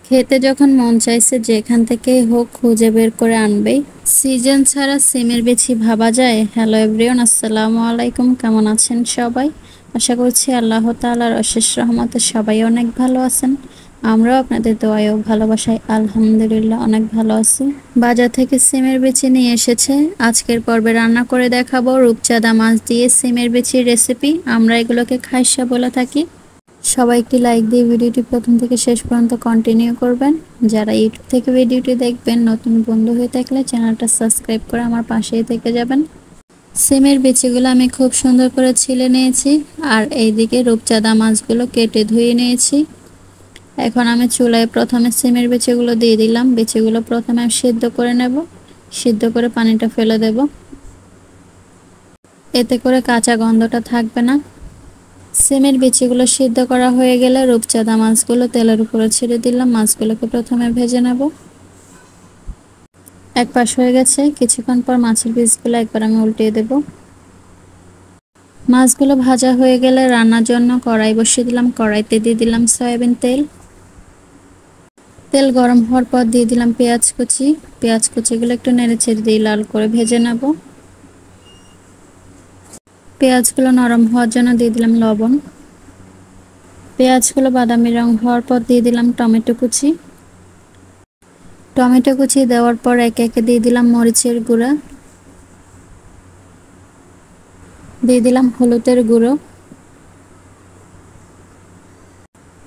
খেতে যখন মন চাইছে যেখান থেকেই হোক খুঁজে বের করে আনবেই। সিজন ছাড়া সিমের বিচি ভাবা যায়? হ্যালো এভরিওয়ান, আসসালামু আলাইকুম। কেমন আছেন সবাই? আশা করছি আল্লাহ তাআলার অশেষ রহমতে সবাই অনেক ভালো আছেন। আমরাও আপনাদের দোয়ায় ও ভালোবাসায় আলহামদুলিল্লাহ অনেক ভালো আছি। বাজার থেকে সিমের বিচি নিয়ে এসেছে। আজকের পর্বে রান্না করে দেখাবো রূপচাঁদা মাছ দিয়ে সিমের বিচির রেসিপি। আমরা এগুলোকে খাইসা বলে থাকি। সবাই একটি লাইক দিয়ে ভিডিওটি প্রথম থেকে শেষ পর্যন্ত কন্টিনিউ করবেন। যারা ইউটিউব থেকে ভিডিওটি দেখবেন, নতুন বন্ধু হয়ে থাকলে চ্যানেলটা সাবস্ক্রাইব করে আমার পাশেই থেকে যাবেন। সিমের বিচিগুলো আমি খুব সুন্দর করে ছিলে নিয়েছি, আর এইদিকে রূপচাঁদা মাছগুলো কেটে ধুয়ে নিয়েছি। এখন আমি চুলায় প্রথমে সিমের বিচিগুলো দিয়ে দিলাম। বিচিগুলো প্রথমে সিদ্ধ করে নেব, সিদ্ধ করে পানিটা ফেলে দেব, এতে করে কাঁচা গন্ধটা থাকবে না। সিমের বিচিগুলো সিদ্ধ করা হয়ে গেলে রূপচাঁদা মাছগুলো তেলের উপরে ছেড়ে দিলাম। মাছগুলোকে প্রথমে ভেজে নেব। এক পাশ হয়ে গেছে, কিছুক্ষণ পর মাছের পিসগুলো একবার আমি উল্টিয়ে দেব। মাছগুলো ভাজা হয়ে গেলে রান্নার জন্য কড়াই বসিয়ে দিলাম। কড়াইতে দিয়ে দিলাম সয়াবিন তেল। তেল গরম হওয়ার পর দিয়ে দিলাম পেঁয়াজ কুচি। পেঁয়াজ কুচিগুলো একটু নেড়ে ছেড়ে দিয়ে লাল করে ভেজে নেব। পেঁয়াজগুলো নরম হওয়ার জন্য দিয়ে দিলাম লবণ। পেঁয়াজগুলো বাদামি রং হওয়ার পর দিয়ে দিলাম টমেটো কুচি। টমেটো কুচি দেওয়ার পর একে একে দিয়ে দিলাম মরিচের গুঁড়া, দিয়ে দিলাম হলুদের গুঁড়ো,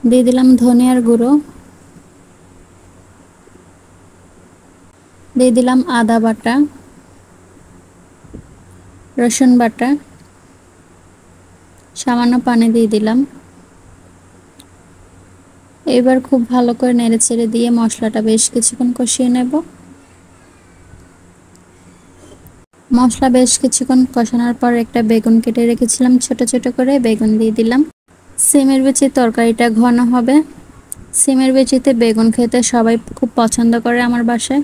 দিয়ে দিলাম ধনিয়ার গুঁড়ো, দিয়ে দিলাম আদা বাটা, রসুন বাটা, সামান্য পানি দিয়ে দিলাম। এবার খুব ভালো করে নেড়েচেড়ে দিয়ে মশলাটা বেশ কিছুক্ষণ কষিয়ে নেব। মশলা বেশ কিছুক্ষণ কষানোর পর একটা বেগুন কেটে রেখেছিলাম ছোট ছোট করে, বেগুন দিয়ে দিলাম। সিমের বিচির তরকারিটা ঘন হবে। সিমের বিচিতে বেগুন খেতে সবাই খুব পছন্দ করে আমার বাসায়।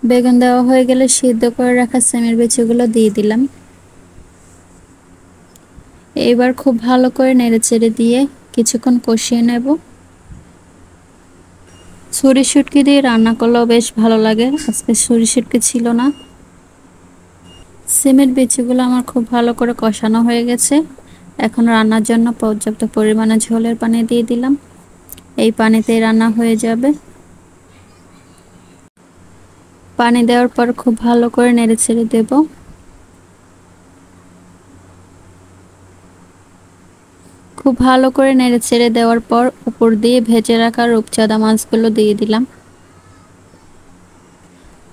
বেগুন দেওয়া হয়ে গেলে সিদ্ধ করে রাখা সিমের বিচিগুলো দিয়ে দিলাম। এবার খুব ভালো করে নেড়েচেড়ে দিয়ে কিছুক্ষণ কষিয়ে নেব। ছুরি শুটকি দিয়ে রান্না করলেও বেশ ভালো লাগে, আজকে ছুরি শুটকি ছিল না। সিমের বিচিগুলো আমার খুব ভালো করে কষানো হয়ে গেছে। এখন রান্নার জন্য পর্যাপ্ত পরিমাণে ঝোলের পানি দিয়ে দিলাম। এই পানিতেই রান্না হয়ে যাবে। পানি দেওয়ার পর খুব ভালো করে নেড়েচেড়ে দেব। খুব ভালো করে নেড়েচেড়ে দেওয়ার পর উপর দিয়ে ভেজে রাখা রূপচাঁদা মাছগুলো দিয়ে দিলাম।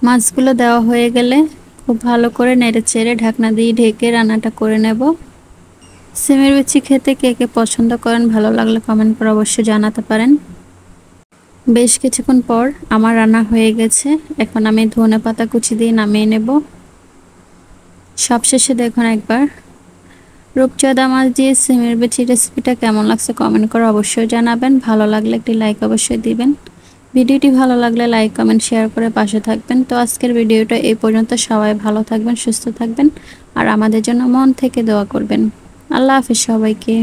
মাছগুলো দেওয়া হয়ে গেলে খুব ভালো করে নেড়েচেড়ে ঢাকনা দিয়ে ঢেকে রান্নাটা করে নেব। সিমের বিচি খেতে কে কে পছন্দ করেন, ভালো লাগলে কমেন্ট করে অবশ্যই জানাতে পারেন। বেশ কিছুক্ষণ পর আমার রান্না হয়ে গেছে। এখন আমি ধনেপাতা কুচি দিয়ে নামিয়ে নেব। সবশেষে দেখুন একবার রূপচাঁদা মাছ দিয়ে সিমের বিচি রেসিপিটা কেমন লাগছে কমেন্ট করে অবশ্যই জানাবেন। ভালো লাগলে একটি লাইক অবশ্যই দিবেন। ভিডিওটি ভালো লাগলে লাইক কমেন্ট শেয়ার করে পাশে থাকবেন। তো আজকের ভিডিওটা এই পর্যন্ত। সবাই ভালো থাকবেন, সুস্থ থাকবেন, আর আমাদের জন্য মন থেকে দোয়া করবেন। আল্লাহ হাফেজ সবাইকে।